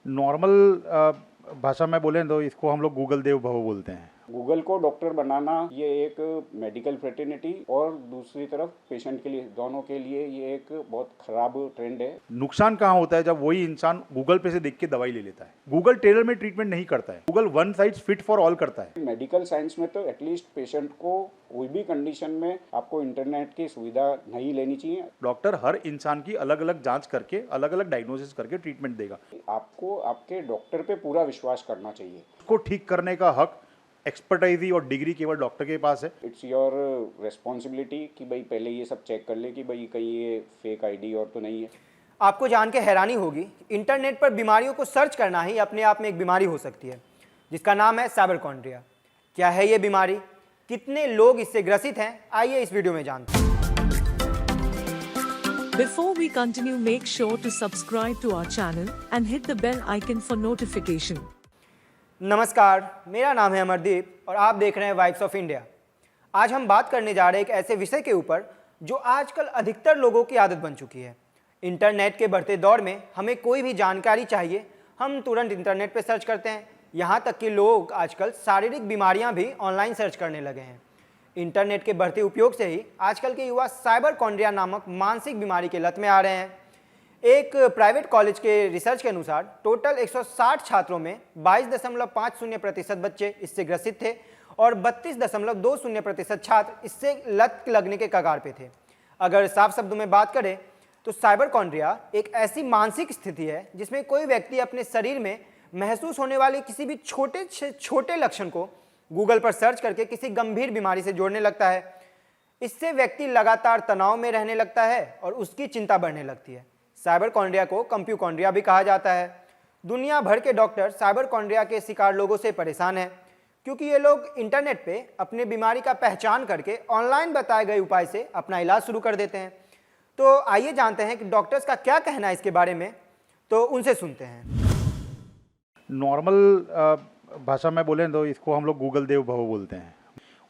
Normal भाषा में बोलें तो इसको हम लोग गूगल देव भव बोलते हैं। गूगल को डॉक्टर बनाना ये एक मेडिकल फ्रेटर्निटी और दूसरी तरफ पेशेंट के लिए, दोनों के लिए ये एक बहुत खराब ट्रेंड है। नुकसान कहाँ होता है? जब वही इंसान गूगल पे से देख के दवाई ले लेता है। गूगल टेलर में ट्रीटमेंट नहीं करता है, Google one size fit for all करता है। मेडिकल साइंस में तो एटलीस्ट पेशेंट को कोई भी कंडीशन में आपको इंटरनेट की सुविधा नहीं लेनी चाहिए। डॉक्टर हर इंसान की अलग अलग जांच करके अलग अलग डायग्नोसिस करके ट्रीटमेंट देगा। आपको आपके डॉक्टर पे पूरा विश्वास करना चाहिए। उसको ठीक करने का हक, एक्सपर्टाइज और डिग्री केवल डॉक्टर के पास है। इट्स योर रेस्पॉन्सिबिलिटी कि भाई पहले ये सब चेक कर ले कि भाई कहीं ये फेक आईडी और तो नहीं है। आपको जान के हैरानी होगी, इंटरनेट पर बीमारियों को सर्च करना ही अपने आप में एक बीमारी हो सकती है, जिसका नाम है साइबरकॉन्ड्रिया। क्या है ये बीमारी, कितने लोग इससे ग्रसित हैं, आइए इस वीडियो में जानते हैं। Before we continue, make sure to subscribe to our channel and hit the bell icon for notification. नमस्कार, मेरा नाम है अमरदीप और आप देख रहे हैं वाइब्स ऑफ इंडिया। आज हम बात करने जा रहे हैं एक ऐसे विषय के ऊपर जो आजकल अधिकतर लोगों की आदत बन चुकी है। इंटरनेट के बढ़ते दौर में हमें कोई भी जानकारी चाहिए, हम तुरंत इंटरनेट पर सर्च करते हैं। यहाँ तक कि लोग आजकल शारीरिक बीमारियाँ भी ऑनलाइन सर्च करने लगे हैं। इंटरनेट के बढ़ते उपयोग से ही आजकल के युवा साइबरकॉन्ड्रिया नामक मानसिक बीमारी के लत में आ रहे हैं। एक प्राइवेट कॉलेज के रिसर्च के अनुसार टोटल 160 छात्रों में 22.50% बच्चे इससे ग्रसित थे और 32.20% छात्र इससे लत लगने के कगार पे थे। अगर साफ शब्दों में बात करें तो साइबरकॉन्ड्रिया एक ऐसी मानसिक स्थिति है जिसमें कोई व्यक्ति अपने शरीर में महसूस होने वाले किसी भी छोटे से छोटे लक्षण को गूगल पर सर्च करके किसी गंभीर बीमारी से जोड़ने लगता है। इससे व्यक्ति लगातार तनाव में रहने लगता है और उसकी चिंता बढ़ने लगती है। साइबरकॉन्ड्रिया को कंप्यूकॉन्ड्रिया भी कहा जाता है। दुनिया भर के डॉक्टर साइबरकॉन्ड्रिया के शिकार लोगों से परेशान हैं, क्योंकि ये लोग इंटरनेट पे अपने बीमारी का पहचान करके ऑनलाइन बताए गए उपाय से अपना इलाज शुरू कर देते हैं। तो आइए जानते हैं कि डॉक्टर्स का क्या कहना है इसके बारे में, तो उनसे सुनते हैं। नॉर्मल भाषा में बोलें तो इसको हम लोग गूगल देव भव बोलते हैं।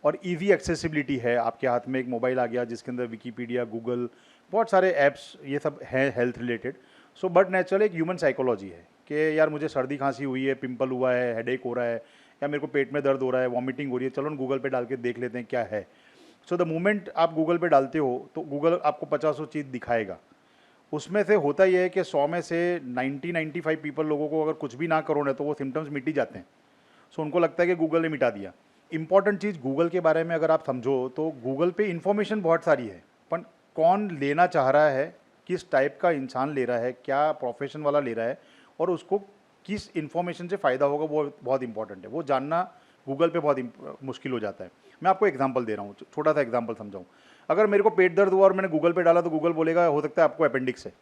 और इजी एक्सेसिबिलिटी है, आपके हाथ में एक मोबाइल आ गया जिसके अंदर विकीपीडिया, गूगल, बहुत सारे ऐप्स ये सब हैं health related. So but natural एक ह्यूमन साइकोलॉजी है कि यार मुझे सर्दी खांसी हुई है, पिंपल हुआ है, हेडेक हो रहा है, या मेरे को पेट में दर्द हो रहा है, वॉमिटिंग हो रही है, चलो ना गूगल पे डाल के देख लेते हैं क्या है। सो द मोमेंट आप गूगल पे डालते हो तो गूगल आपको 50 चीज़ दिखाएगा। उसमें से होता यह है कि 100 में से 90-95 पीपल लोगों को अगर कुछ भी ना करो ना तो वो सिम्टम्स मिट ही जाते हैं। सो उनको लगता है कि गूगल ने मिटा दिया। इंपॉर्टेंट चीज़ गूगल के बारे में अगर आप समझो तो गूगल पे इन्फॉर्मेशन बहुत सारी है, पर कौन लेना चाह रहा है, किस टाइप का इंसान ले रहा है, क्या प्रोफेशन वाला ले रहा है और उसको किस इन्फॉर्मेशन से फ़ायदा होगा, वो बहुत इंपॉर्टेंट है। वो जानना गूगल पे बहुत मुश्किल हो जाता है। मैं आपको एग्जांपल दे रहा हूँ, छोटा सा एग्जांपल समझाऊँ। अगर मेरे को पेट दर्द हुआ और मैंने गूगल पे डाला तो गूगल बोलेगा हो सकता है आपको अपेंडिक्स है,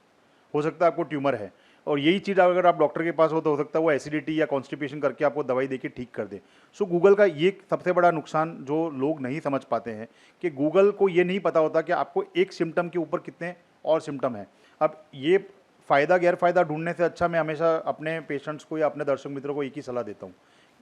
हो सकता है आपको ट्यूमर है, और यही चीज़ अगर आप डॉक्टर के पास हो तो सकता है वो एसिडिटी या कॉन्स्टिपेशन करके आपको दवाई देके ठीक कर दे। सो गूगल का ये सबसे बड़ा नुकसान जो लोग नहीं समझ पाते हैं कि गूगल को ये नहीं पता होता कि आपको एक सिम्टम के ऊपर कितने और सिम्टम हैं। अब ये फ़ायदा गैर फ़ायदा ढूंढने से अच्छा मैं हमेशा अपने पेशेंट्स को या अपने दर्शक मित्रों को एक ही सलाह देता हूँ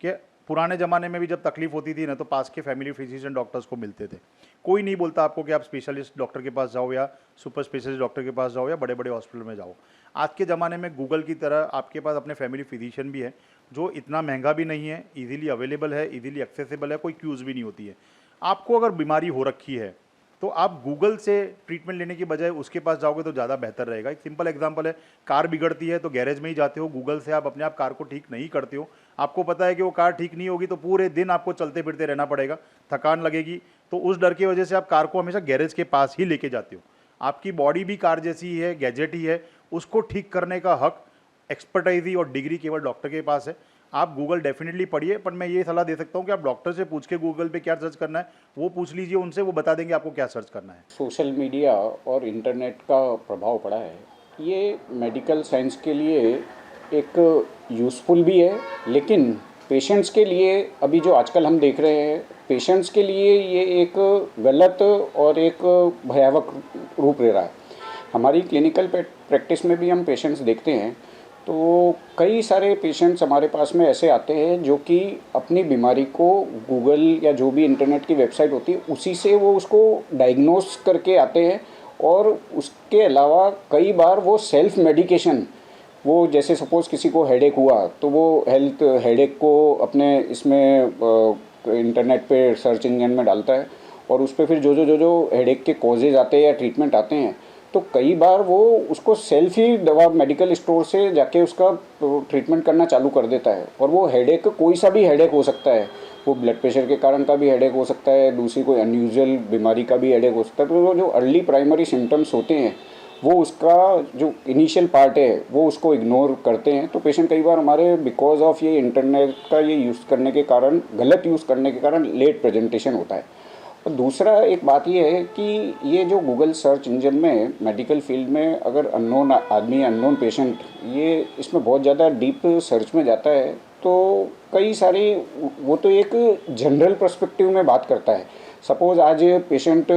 कि पुराने ज़माने में भी जब तकलीफ होती थी ना तो पास के फैमिली फिजिशियन डॉक्टर्स को मिलते थे। कोई नहीं बोलता आपको कि आप स्पेशलिस्ट डॉक्टर के पास जाओ या सुपर स्पेशलिस्ट डॉक्टर के पास जाओ या बड़े बड़े हॉस्पिटल में जाओ। आज के ज़माने में गूगल की तरह आपके पास अपने फैमिली फिजिशियन भी है जो इतना महंगा भी नहीं है, इजीली अवेलेबल है, इजीली एक्सेसिबल है, कोई क्यूज़ भी नहीं होती है। आपको अगर बीमारी हो रखी है तो आप गूगल से ट्रीटमेंट लेने की बजाय उसके पास जाओगे तो ज़्यादा बेहतर रहेगा। एक सिंपल एग्जांपल है, कार बिगड़ती है तो गैरेज में ही जाते हो, गूगल से आप अपने आप कार को ठीक नहीं करते हो। आपको पता है कि वो कार ठीक नहीं होगी तो पूरे दिन आपको चलते फिरते रहना पड़ेगा, थकान लगेगी, तो उस डर की वजह से आप कार को हमेशा गैरेज के पास ही लेके जाते हो। आपकी बॉडी भी कार जैसी है, गैजेट ही है, उसको ठीक करने का हक, एक्सपर्टाइज और डिग्री केवल डॉक्टर के पास है। आप गूगल डेफिनेटली पढ़िए, पर मैं ये सलाह दे सकता हूँ कि आप डॉक्टर से पूछ के गूगल पे क्या सर्च करना है वो पूछ लीजिए उनसे, वो बता देंगे आपको क्या सर्च करना है। सोशल मीडिया और इंटरनेट का प्रभाव पड़ा है, ये मेडिकल साइंस के लिए एक यूज़फुल भी है, लेकिन पेशेंट्स के लिए अभी जो आजकल हम देख रहे हैं, पेशेंट्स के लिए ये एक गलत और एक भयावह रूप ले रहा है। हमारी क्लिनिकल प्रैक्टिस में भी हम पेशेंट्स देखते हैं तो कई सारे पेशेंट्स हमारे पास में ऐसे आते हैं जो कि अपनी बीमारी को गूगल या जो भी इंटरनेट की वेबसाइट होती है उसी से वो उसको डायग्नोस करके आते हैं, और उसके अलावा कई बार वो सेल्फ मेडिकेशन वो जैसे सपोज़ किसी को हेडेक हुआ तो वो हेल्थ हेडेक को अपने इसमें इंटरनेट पे सर्च इंजन में डालता है और उस पर फिर जो हेडेक के कॉजेज आते हैं या ट्रीटमेंट आते हैं, तो कई बार वो उसको सेल्फ ही दवा मेडिकल स्टोर से जाके उसका ट्रीटमेंट करना चालू कर देता है। और वो हेडेक कोई सा भी हेडेक हो सकता है, वो ब्लड प्रेशर के कारण का भी हेडेक हो सकता है, दूसरी कोई अनयूजुअल बीमारी का भी हेडेक हो सकता है। तो वो जो अर्ली प्राइमरी सिम्टम्स होते हैं वो उसका जो इनिशियल पार्ट है वो उसको इग्नोर करते हैं। तो पेशेंट कई बार हमारे बिकॉज ऑफ ये इंटरनेट का ये यूज़ करने के कारण, गलत यूज़ करने के कारण लेट प्रेजेंटेशन होता है। और दूसरा एक बात ये है कि ये जो गूगल सर्च इंजन में मेडिकल फील्ड में अगर अननोन आदमी, अननोन पेशेंट ये इसमें बहुत ज़्यादा डीप सर्च में जाता है तो कई सारी, वो तो एक जनरल पर्सपेक्टिव में बात करता है। सपोज़ आज पेशेंट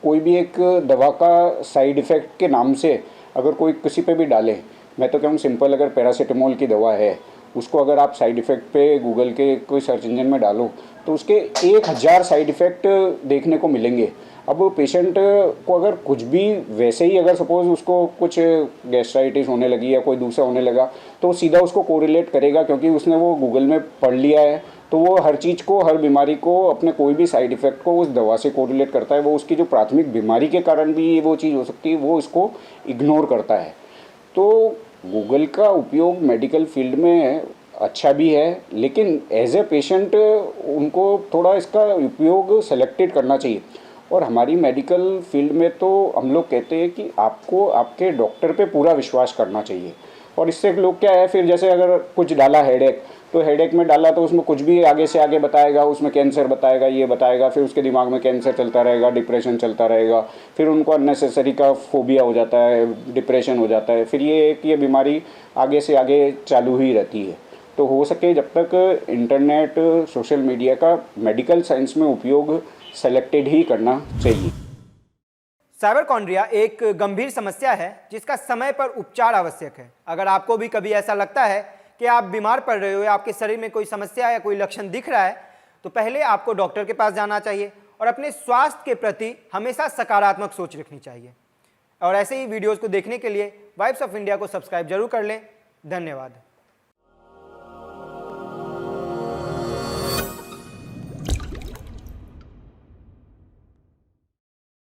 कोई भी एक दवा का साइड इफ़ेक्ट के नाम से अगर कोई किसी पे भी डाले, मैं तो कहूँ सिंपल, अगर पैरासीटामोल की दवा है उसको अगर आप साइड इफ़ेक्ट पे गूगल के कोई सर्च इंजन में डालो तो उसके 1000 साइड इफ़ेक्ट देखने को मिलेंगे। अब पेशेंट को अगर कुछ भी वैसे ही, अगर सपोज़ उसको कुछ गैस्ट्राइटिस होने लगी या कोई दूसरा होने लगा तो सीधा उसको कोरिलेट करेगा, क्योंकि उसने वो गूगल में पढ़ लिया है। तो वो हर चीज़ को, हर बीमारी को, अपने कोई भी साइड इफ़ेक्ट को उस दवा से कोरिलेट करता है। वो उसकी जो प्राथमिक बीमारी के कारण भी वो चीज़ हो सकती है वो इसको इग्नोर करता है। तो गूगल का उपयोग मेडिकल फील्ड में अच्छा भी है, लेकिन एज ए पेशेंट उनको थोड़ा इसका उपयोग सेलेक्टेड करना चाहिए। और हमारी मेडिकल फील्ड में तो हम लोग कहते हैं कि आपको आपके डॉक्टर पे पूरा विश्वास करना चाहिए। और इससे लोग क्या है, फिर जैसे अगर कुछ डाला हेडेक, तो हेडेक में डाला तो उसमें कुछ भी आगे से आगे बताएगा, उसमें कैंसर बताएगा, ये बताएगा, फिर उसके दिमाग में कैंसर चलता रहेगा, डिप्रेशन चलता रहेगा, फिर उनको अननेसेसरी का फोबिया हो जाता है, डिप्रेशन हो जाता है, फिर ये बीमारी आगे से आगे चालू ही रहती है। तो हो सके जब तक इंटरनेट, सोशल मीडिया का मेडिकल साइंस में उपयोग सेलेक्टेड ही करना चाहिए। साइबरकॉन्ड्रिया एक गंभीर समस्या है जिसका समय पर उपचार आवश्यक है। अगर आपको भी कभी ऐसा लगता है कि आप बीमार पड़ रहे हो या आपके शरीर में कोई समस्या या कोई लक्षण दिख रहा है, तो पहले आपको डॉक्टर के पास जाना चाहिए और अपने स्वास्थ्य के प्रति हमेशा सकारात्मक सोच रखनी चाहिए। और ऐसे ही वीडियोज़ को देखने के लिए वाइब्स ऑफ इंडिया को सब्सक्राइब जरूर कर लें। धन्यवाद।